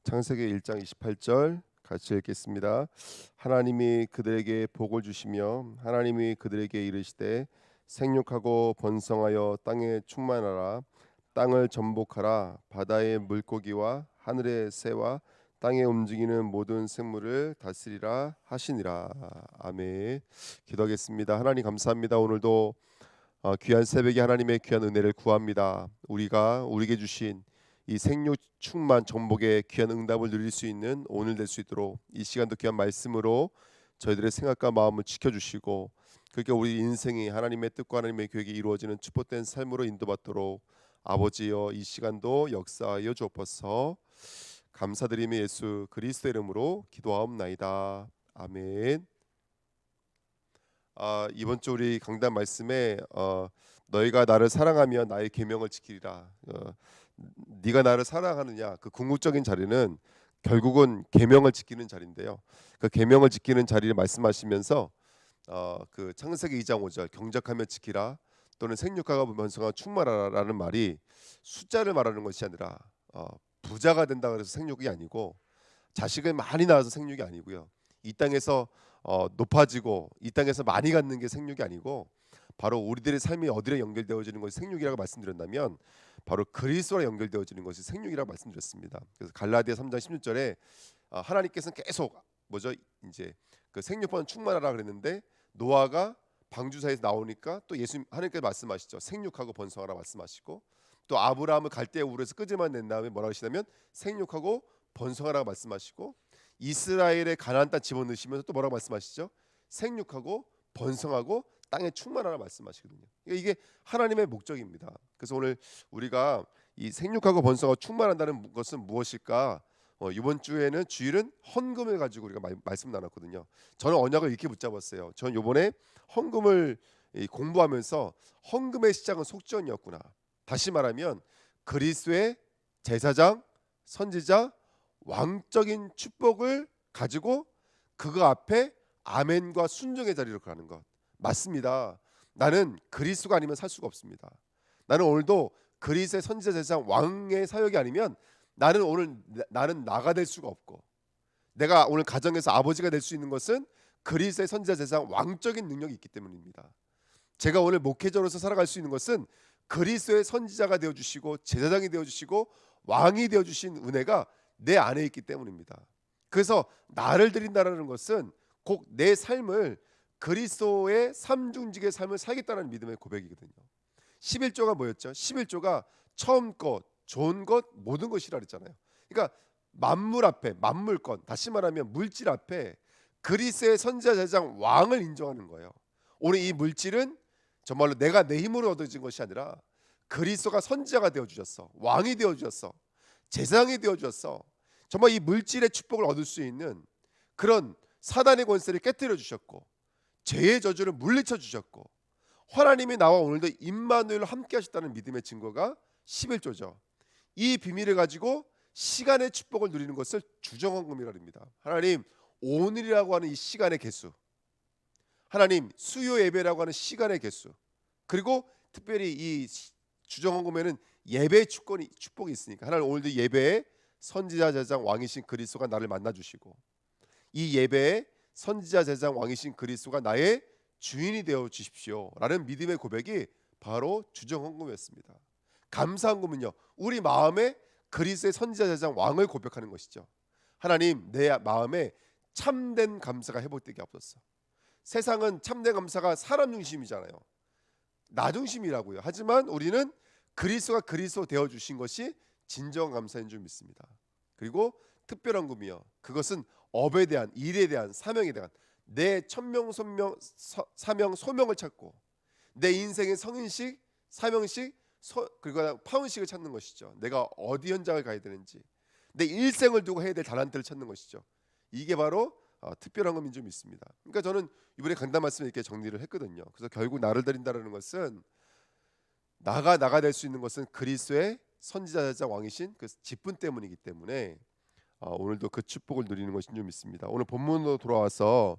창세기 1장 28절 같이 읽겠습니다. 하나님이 그들에게 복을 주시며 하나님이 그들에게 이르시되 생육하고 번성하여 땅에 충만하라. 땅을 전복하라. 바다의 물고기와 하늘의 새와 땅에 움직이는 모든 생물을 다스리라 하시니라. 아멘. 기도하겠습니다. 하나님 감사합니다. 오늘도 귀한 새벽에 하나님의 귀한 은혜를 구합니다. 우리가 우리에게 주신 이 생육 충만 정복의 귀한 응답을 누릴 수 있는 오늘 될 수 있도록 이 시간도 귀한 말씀으로 저희들의 생각과 마음을 지켜주시고 그렇게 우리 인생이 하나님의 뜻과 하나님의 계획이 이루어지는 축복된 삶으로 인도받도록 아버지여 이 시간도 역사하여 주옵소서. 감사드리며 예수 그리스도 이름으로 기도하옵나이다. 아멘. 이번 주 우리 강단 말씀에 너희가 나를 사랑하면 나의 계명을 지키리라. 네가 나를 사랑하느냐, 그 궁극적인 자리는 결국은 계명을 지키는 자리인데요. 그 계명을 지키는 자리를 말씀하시면서 그 창세기 2장 5절 경작하며 지키라 또는 생육하고 번성하여 충만하라라는 말이 숫자를 말하는 것이 아니라 부자가 된다 그래서 생육이 아니고 자식을 많이 낳아서 생육이 아니고요. 이 땅에서 높아지고 이 땅에서 많이 갖는 게 생육이 아니고 바로 우리들의 삶이 어디에 연결되어지는 것이 생육이라고 말씀드렸다면 바로 그리스도와 연결되어지는 것이 생육이라고 말씀드렸습니다. 그래서 갈라디아 3장 16절에 하나님께서는 계속 뭐죠? 이제 그 생육보다 충만하라 그랬는데 노아가 방주사에서 나오니까 또 예수 하나님께서 말씀하시죠. 생육하고 번성하라 말씀하시고 또 아브라함을 갈대아 우르에서 끄집어낸 낸 다음에 뭐라고 하시냐면 생육하고 번성하라고 말씀하시고 이스라엘의 가나안 땅 집어넣으시면서 또 뭐라고 말씀하시죠? 생육하고 번성하고 땅에 충만하라 말씀하시거든요. 그러니까 이게 하나님의 목적입니다. 그래서 오늘 우리가 이 생육하고 번성하고 충만한다는 것은 무엇일까? 이번 주에는 주일은 헌금을 가지고 우리가 말씀 나눴거든요. 저는 언약을 이렇게 붙잡았어요. 저는 이번에 헌금을 공부하면서 헌금의 시작은 속전이었구나. 다시 말하면 그리스도의 제사장, 선지자, 왕적인 축복을 가지고 그거 앞에 아멘과 순종의 자리로 가는 것 맞습니다. 나는 그리스도가 아니면 살 수가 없습니다. 나는 오늘도 그리스도의 선지자 제사장 왕의 사역이 아니면 나는 나가 될 수가 없고 내가 오늘 가정에서 아버지가 될 수 있는 것은 그리스도의 선지자 제사장 왕적인 능력이 있기 때문입니다. 제가 오늘 목회자로서 살아갈 수 있는 것은 그리스도의 선지자가 되어 주시고 제사장이 되어 주시고 왕이 되어 주신 은혜가 내 안에 있기 때문입니다. 그래서 나를 드린다라는 것은 곧 내 삶을 그리스도의 삼중직의 삶을 살겠다는 믿음의 고백이거든요. 11조가 뭐였죠? 11조가 처음 것, 좋은 것, 모든 것이라 그랬잖아요. 그러니까 만물 앞에, 만물권, 다시 말하면 물질 앞에 그리스도의 선지자 제사장 왕을 인정하는 거예요. 오늘 이 물질은 정말로 내가 내 힘으로 얻어진 것이 아니라 그리스도가 선지자가 되어 주셨어. 왕이 되어 주셨어. 제사장이 되어 주셨어. 정말 이 물질의 축복을 얻을 수 있는 그런 사단의 권세를 깨뜨려 주셨고 죄의 저주를 물리쳐 주셨고 하나님이 나와 오늘도 임마누엘로 함께 하셨다는 믿음의 증거가 11조죠. 이 비밀을 가지고 시간의 축복을 누리는 것을 주정헌금이라고 합니다. 하나님 오늘이라고 하는 이 시간의 개수, 하나님 수요 예배라고 하는 시간의 개수, 그리고 특별히 이 주정헌금에는 예배의 축복이 있으니까 하나님 오늘도 예배에 선지자 제사장 왕이신 그리스도가 나를 만나 주시고 이 예배에 선지자 제사장 왕이신 그리스도가 나의 주인이 되어 주십시오라는 믿음의 고백이 바로 주정헌금이었습니다. 감사헌금은요 우리 마음에 그리스도의 선지자 제사장 왕을 고백하는 것이죠. 하나님 내 마음에 참된 감사가 회복되게 하옵소서. 세상은 참된 감사가 사람 중심이잖아요. 나 중심이라고요. 하지만 우리는 그리스도가 그리스도 되어 주신 것이 진정한 감사인 줄 믿습니다. 그리고 특별한 금이요. 그것은 업에 대한, 일에 대한, 사명에 대한 내 천명 사명 소명을 찾고 내 인생의 성인식, 사명식, 그리고 파운식을 찾는 것이죠. 내가 어디 현장을 가야 되는지, 내 일생을 두고 해야 될 달란트를 찾는 것이죠. 이게 바로 특별한 금인 줄 믿습니다. 그러니까 저는 이번에 강단 말씀에 이렇게 정리를 했거든요. 그래서 결국 나를 드린다라는 것은 나가 될 수 있는 것은 그리스도의 선지자자 왕이신 그 직분 때문이기 때문에 오늘도 그 축복을 누리는 것인 줄 믿습니다. 오늘 본문으로 돌아와서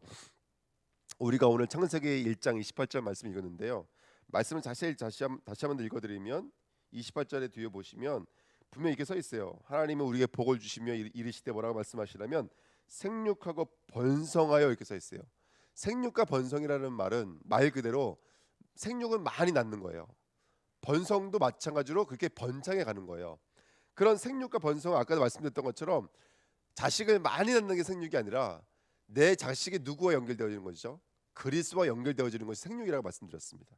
우리가 오늘 창세기 1장 28절 말씀 읽었는데요. 말씀을 다시 한번 읽어드리면 28절에 뒤에 보시면 분명히 이렇게 써 있어요. 하나님은 우리에게 복을 주시며 이르시되 뭐라고 말씀하시냐면 생육하고 번성하여 이렇게 써 있어요. 생육과 번성이라는 말은 말 그대로 생육은 많이 낳는 거예요. 번성도 마찬가지로 그렇게 번창해 가는 거예요. 그런 생육과 번성은 아까도 말씀드렸던 것처럼 자식을 많이 낳는 게 생육이 아니라 내 자식이 누구와 연결되어지는 것이죠? 그리스도와 연결되어지는 것이 생육이라고 말씀드렸습니다.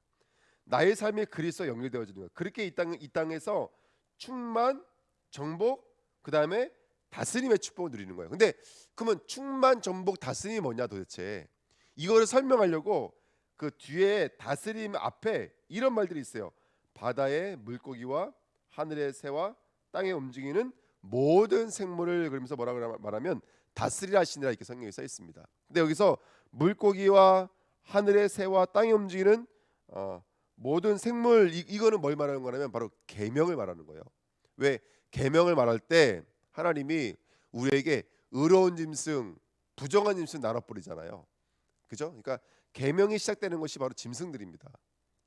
나의 삶이 그리스도와 연결되어지는 것. 그렇게 이 땅에서 충만, 정복, 그 다음에 다스림의 축복을 누리는 거예요. 근데 그러면 충만, 정복, 다스림이 뭐냐 도대체? 이거를 설명하려고 그 뒤에 다스림 앞에 이런 말들이 있어요. 바다의 물고기와 하늘의 새와 땅에 움직이는 모든 생물을 그러면서 뭐라고 말하면 다스리라 하시니라 이렇게 성경에 써 있습니다. 근데 여기서 물고기와 하늘의 새와 땅에 움직이는 모든 생물 이거는 뭘 말하는 거냐면 바로 계명을 말하는 거예요. 왜 계명을 말할 때 하나님이 우리에게 의로운 짐승, 부정한 짐승 나눠버리잖아요. 그죠? 그러니까 계명이 시작되는 것이 바로 짐승들입니다.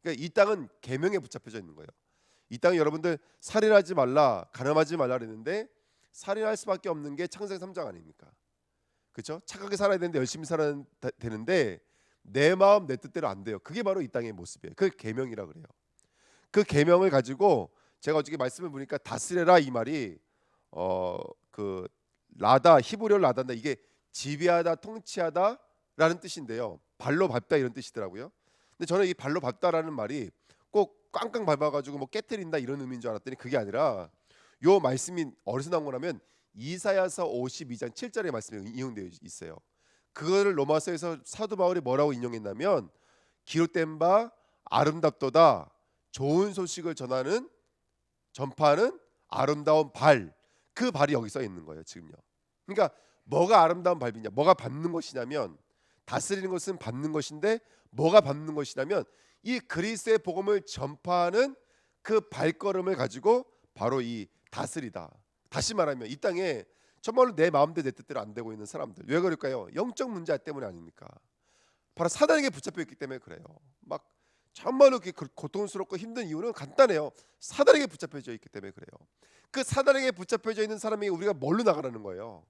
그러니까 이 땅은 계명에 붙잡혀져 있는 거예요. 이 땅에 여러분들 살인하지 말라, 가늠하지 말라 그랬는데 살인할 수밖에 없는 게 창세기 3장 아닙니까? 그렇죠? 착하게 살아야 되는데 열심히 살아야 되는데 내 마음 내 뜻대로 안 돼요. 그게 바로 이 땅의 모습이에요. 그 계명이라 그래요. 그 계명을 가지고 제가 어저께 말씀을 보니까 다스려라 이 말이 그 라다 히브리어 라다인데 이게 지배하다 통치하다라는 뜻인데요. 발로 밟다 이런 뜻이더라고요. 근데 저는 이 발로 밟다라는 말이 꼭 꽝꽝 밟아가지고 뭐 깨트린다 이런 의미인 줄 알았더니 그게 아니라 요 말씀이 어디서 나온 거냐면 이사야서 52장 7절의 말씀이 인용되어 있어요. 그거를 로마서에서 사도 바울이 뭐라고 인용했냐면 기록된 바 아름답도다 좋은 소식을 전파하는 아름다운 발, 그 발이 여기 써 있는 거예요 지금요. 그러니까 뭐가 아름다운 발이냐, 뭐가 밟는 것이냐면 다스리는 것은 밟는 것인데 뭐가 밟는 것이냐면 이 그리스도의 복음을 전파하는 그 발걸음을 가지고 바로 이 다스리다. 다시 말하면 이 땅에 정말로 내 마음대로 내 뜻대로 안 되고 있는 사람들 왜 그럴까요? 영적 문제 때문에 아닙니까? 바로 사단에게 붙잡혀 있기 때문에 그래요. 막 정말로 그렇게 고통스럽고 힘든 이유는 간단해요. 사단에게 붙잡혀져 있기 때문에 그래요. 그 사단에게 붙잡혀져 있는 사람이 우리가 뭘로 나가라는 거예요?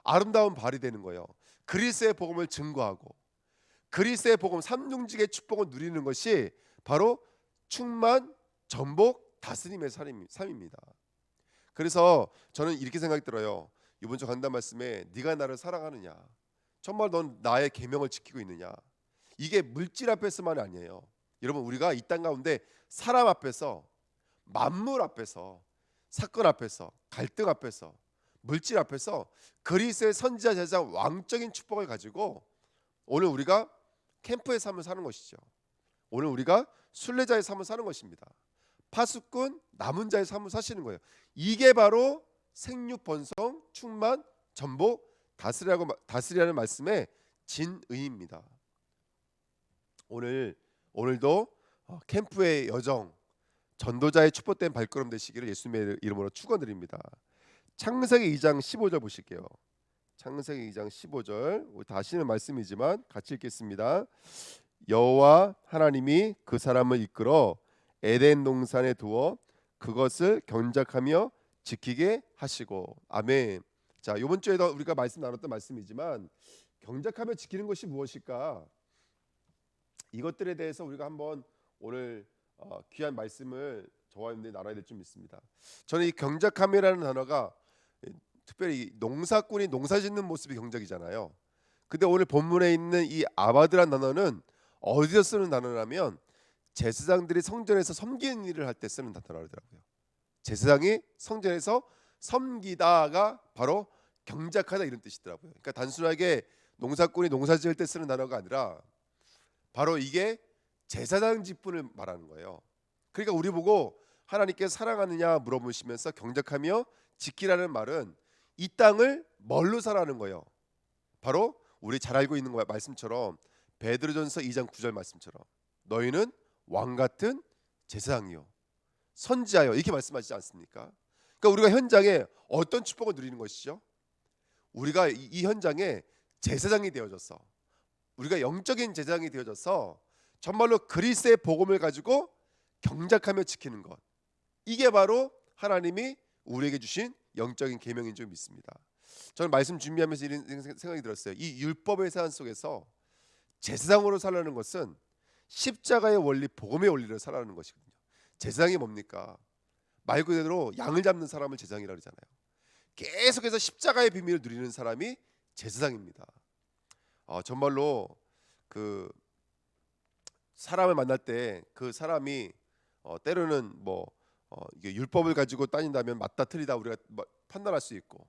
아름다운 발이 되는 거예요. 그리스도의 복음을 증거하고 그리스도의 복음 삼중직의 축복을 누리는 것이 바로 충만, 전복, 다스림의 삶입니다. 그래서 저는 이렇게 생각이 들어요. 이번 주 강단 말씀에 네가 나를 사랑하느냐, 정말 넌 나의 계명을 지키고 있느냐, 이게 물질 앞에서만이 아니에요. 여러분 우리가 이 땅 가운데 사람 앞에서, 만물 앞에서, 사건 앞에서, 갈등 앞에서, 물질 앞에서 그리스도의 선지자 제자 왕적인 축복을 가지고 오늘 우리가 캠프의 삶을 사는 것이죠. 오늘 우리가 순례자의 삶을 사는 것입니다. 파수꾼 남은 자의 삶을 사시는 거예요. 이게 바로 생육 번성 충만 전복 다스리라는 말씀의 진의입니다. 오늘도 캠프의 여정 전도자의 축복된 발걸음 되시기를 예수님의 이름으로 축원드립니다. 창세기 2장 15절 보실게요. 창세기 2장 15절 다시는 말씀이지만 같이 읽겠습니다. 여호와 하나님이 그 사람을 이끌어 에덴 동산에 두어 그것을 경작하며 지키게 하시고. 아멘. 자, 이번 주에도 우리가 말씀 나눴던 말씀이지만 경작하며 지키는 것이 무엇일까? 이것들에 대해서 우리가 한번 오늘 귀한 말씀을 저와 여러분들이 나눠야 될 줄 믿습니다. 저는 이 경작함이라는 단어가 특별히 농사꾼이 농사짓는 모습이 경작이잖아요. 근데 오늘 본문에 있는 이 아바드란 단어는 어디서 쓰는 단어냐면 제사장들이 성전에서 섬기는 일을 할 때 쓰는 단어라더라고요. 제사장이 성전에서 섬기다가 바로 경작하다 이런 뜻이더라고요. 그러니까 단순하게 농사꾼이 농사지을 때 쓰는 단어가 아니라 바로 이게 제사장 직분을 말하는 거예요. 그러니까 우리 보고 하나님께 사랑하느냐 물어보시면서 경작하며 지키라는 말은 이 땅을 뭘로 살아는 거예요? 바로 우리 잘 알고 있는 말씀처럼 베드로전서 2장 9절 말씀처럼 너희는 왕 같은 제사장이요 선지자요 이렇게 말씀하시지 않습니까? 그러니까 우리가 현장에 어떤 축복을 누리는 것이죠? 우리가 이 현장에 제사장이 되어져서 우리가 영적인 제사장이 되어져서 정말로 그리스도의 복음을 가지고 경작하며 지키는 것, 이게 바로 하나님이 우리에게 주신 영적인 계명인 줄 믿습니다. 저는 말씀 준비하면서 이런 생각이 들었어요. 이 율법의 사안 속에서 제사장으로 살라는 것은 십자가의 원리, 복음의 원리를 살아가는 것이거든요. 제사장이 뭡니까? 말 그대로 양을 잡는 사람을 제사장이라고 그러잖아요. 계속해서 십자가의 비밀을 누리는 사람이 제사장입니다. 정말로 그 사람을 만날 때 그 사람이 때로는 이게 율법을 가지고 따진다면 맞다 틀리다 우리가 판단할 수 있고,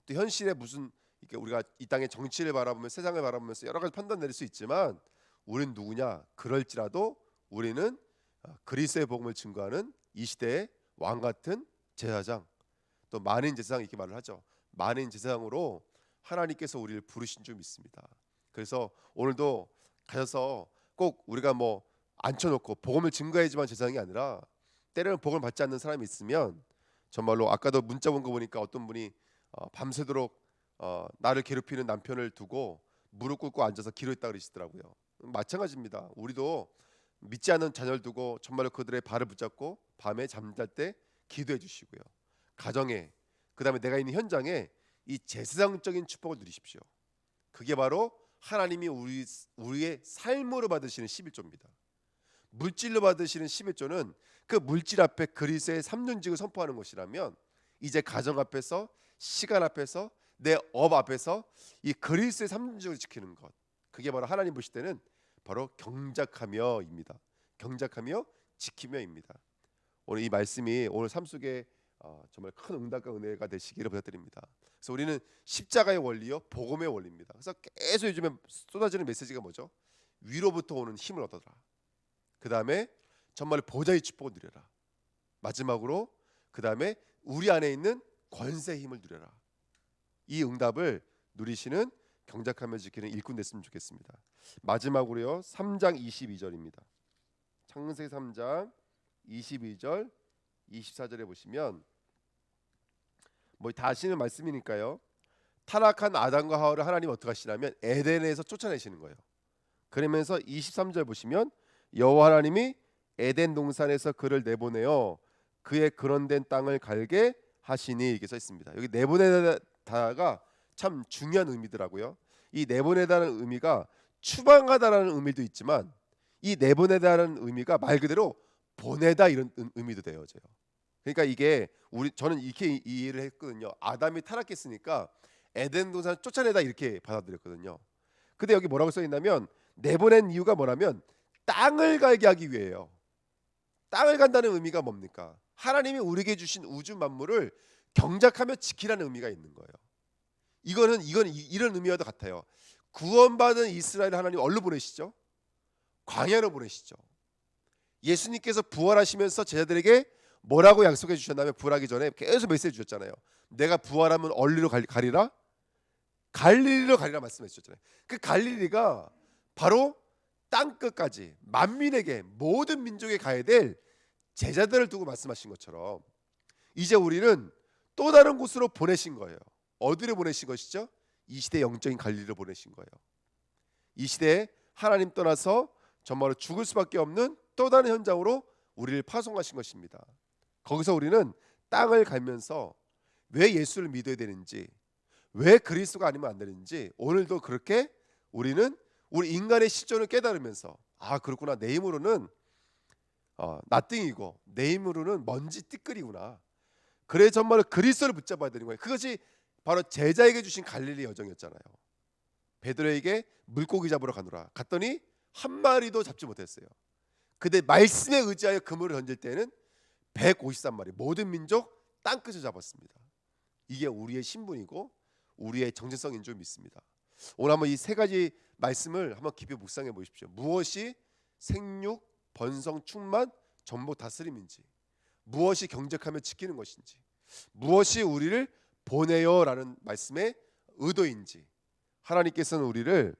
또 현실에 무슨 이렇게 우리가 이 땅의 정치를 바라보며 세상을 바라보면서 여러 가지 판단 내릴 수 있지만, 우리는 누구냐? 그럴지라도 우리는 그리스도의 복음을 증거하는 이 시대의 왕 같은 제사장, 또 만인 제사장, 이렇게 말을 하죠. 만인 제사장으로 하나님께서 우리를 부르신 줄 믿습니다. 그래서 오늘도 가셔서 꼭 우리가 앉혀놓고 복음을 증거해야지만 제사장이 아니라, 때로는 복음을 받지 않는 사람이 있으면 정말로 아까도 문자 본 거 보니까 어떤 분이 밤새도록 나를 괴롭히는 남편을 두고 무릎 꿇고 앉아서 기도했다 그러시더라고요. 마찬가지입니다. 우리도 믿지 않는 자녀를 두고 정말로 그들의 발을 붙잡고 밤에 잠잘 때 기도해 주시고요. 가정에, 그다음에 내가 있는 현장에 이 제사장적인 축복을 누리십시오. 그게 바로 하나님이 우리의 삶으로 받으시는 11조입니다. 물질로 받으시는 11조는 그 물질 앞에 그리스도의 삼륜직을 선포하는 것이라면, 이제 가정 앞에서, 시간 앞에서, 내 업 앞에서 이 그리스도의 삼륜직을 지키는 것, 그게 바로 하나님 보실 때는 바로 경작하며입니다. 경작하며 지키며입니다. 오늘 이 말씀이 오늘 삶 속에 정말 큰 응답과 은혜가 되시기를 부탁드립니다. 그래서 우리는 십자가의 원리요, 복음의 원리입니다. 그래서 계속 요즘에 쏟아지는 메시지가 뭐죠? 위로부터 오는 힘을 얻어라. 그 다음에 정말 보좌의 축복을 누려라. 마지막으로 그 다음에 우리 안에 있는 권세의 힘을 누려라. 이 응답을 누리시는 경작하며 지키는 일꾼 됐으면 좋겠습니다. 마지막으로요, 3장 22절입니다. 창세기 3장 22절 24절에 보시면 다 아시는 말씀이니까요. 타락한 아담과 하와를 하나님 어떻게 하시냐면 에덴에서 쫓아내시는 거예요. 그러면서 23절 보시면 여호와 하나님이 에덴 동산에서 그를 내보내어 그의 그런된 땅을 갈게 하시니, 이렇게 써 있습니다. 여기 내보내다가 참 중요한 의미더라고요. 이 내보내다는 의미가 추방하다라는 의미도 있지만, 이 내보내다라는 의미가 말 그대로 보내다, 이런 의미도 되어져요. 그러니까 이게 저는 이렇게 이해를 했거든요. 아담이 타락했으니까 에덴 동산 쫓아내다, 이렇게 받아들였거든요. 근데 여기 뭐라고 써 있냐면, 내보낸 이유가 뭐냐면 땅을 갈게 하기 위해요. 땅을 간다는 의미가 뭡니까? 하나님이 우리에게 주신 우주 만물을 경작하며 지키라는 의미가 있는 거예요. 이거는 이런 의미와도 같아요. 구원받은 이스라엘 하나님 어디로 보내시죠? 광야로 보내시죠. 예수님께서 부활하시면서 제자들에게 뭐라고 약속해 주셨냐면, 부활하기 전에 계속 메시지 주셨잖아요. 내가 부활하면 어디로 가리라? 갈릴리로 가리라 말씀해 주셨잖아요. 그 갈릴리가 바로 땅 끝까지 만민에게, 모든 민족에 가야 될 제자들을 두고 말씀하신 것처럼, 이제 우리는 또 다른 곳으로 보내신 거예요. 어디로 보내신 것이죠? 이 시대 영적인 갈릴리로 보내신 거예요. 이 시대에 하나님 떠나서 정말로 죽을 수밖에 없는 또 다른 현장으로 우리를 파송하신 것입니다. 거기서 우리는 땅을 갈면서 왜 예수를 믿어야 되는지, 왜 그리스도가 아니면 안 되는지, 오늘도 그렇게 우리는 우리 인간의 시존을 깨달으면서, 그렇구나, 내 힘으로는 나띵이고 내 힘으로는 먼지 띠끌이구나, 그래 정말로 그리스도를 붙잡아야 되는 거예요. 그것이 바로 제자에게 주신 갈릴리 여정이었잖아요. 베드로에게 물고기 잡으러 가노라 갔더니 한 마리도 잡지 못했어요. 근데 말씀에 의지하여 그물을 던질 때는 153마리, 모든 민족 땅끝을 잡았습니다. 이게 우리의 신분이고 우리의 정체성인 줄 믿습니다. 오늘 한번 이 세 가지 말씀을 한번 깊이 묵상해 보십시오. 무엇이 생육, 번성, 충만, 전복 다스림인지, 무엇이 경작하며 지키는 것인지, 무엇이 우리를 보내요라는 말씀의 의도인지, 하나님께서는 우리를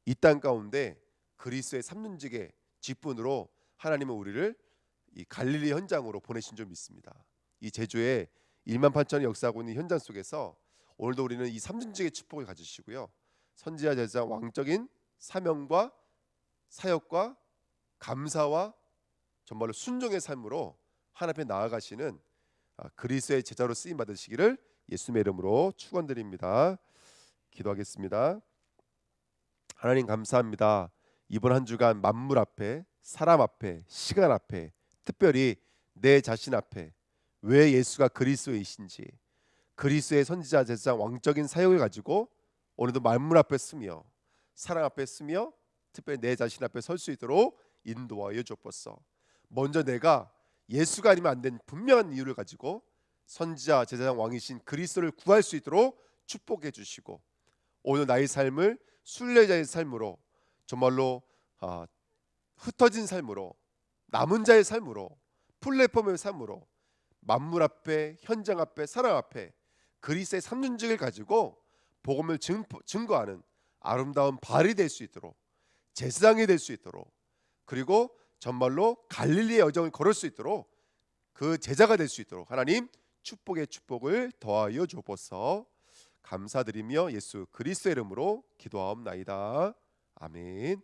이 땅 가운데 그리스도의 삼륜직의 직분으로 하나님은 우리를 이 갈릴리 현장으로 보내신 줄 믿습니다. 이 제주에 1만 8천이 역사하고 있는 현장 속에서 오늘도 우리는 이 삼륜직의 축복을 가지시고요, 선지자, 제자, 왕적인 사명과 사역과 감사와 정말로 순종의 삶으로 하나님 앞에 나아가시는 그리스도의 제자로 쓰임 받으시기를 예수님의 이름으로 축원드립니다. 기도하겠습니다. 하나님 감사합니다. 이번 한 주간 만물 앞에, 사람 앞에, 시간 앞에, 특별히 내 자신 앞에 왜 예수가 그리스도이신지, 그리스도의 선지자 제사장 왕적인 사역을 가지고 오늘도 만물 앞에 쓰며 사람 앞에 쓰며 특별히 내 자신 앞에 설 수 있도록 인도하여 주옵소서. 먼저 내가 예수가 아니면 안 된 분명한 이유를 가지고 선지자 제사장 왕이신 그리스도를 구할 수 있도록 축복해 주시고, 오늘 나의 삶을 순례자의 삶으로, 정말로 흩어진 삶으로, 남은 자의 삶으로, 플랫폼의 삶으로, 만물 앞에, 현장 앞에, 사람 앞에 그리스도의 삼륜직을 가지고 복음을 증거하는 아름다운 발이 될 수 있도록, 제사장이 될 수 있도록, 그리고 정말로 갈릴리의 여정을 걸을 수 있도록, 그 제자가 될 수 있도록 하나님 축복의 축복을 더하여 주옵소서. 감사드리며 예수 그리스도의 이름으로 기도하옵나이다. 아멘.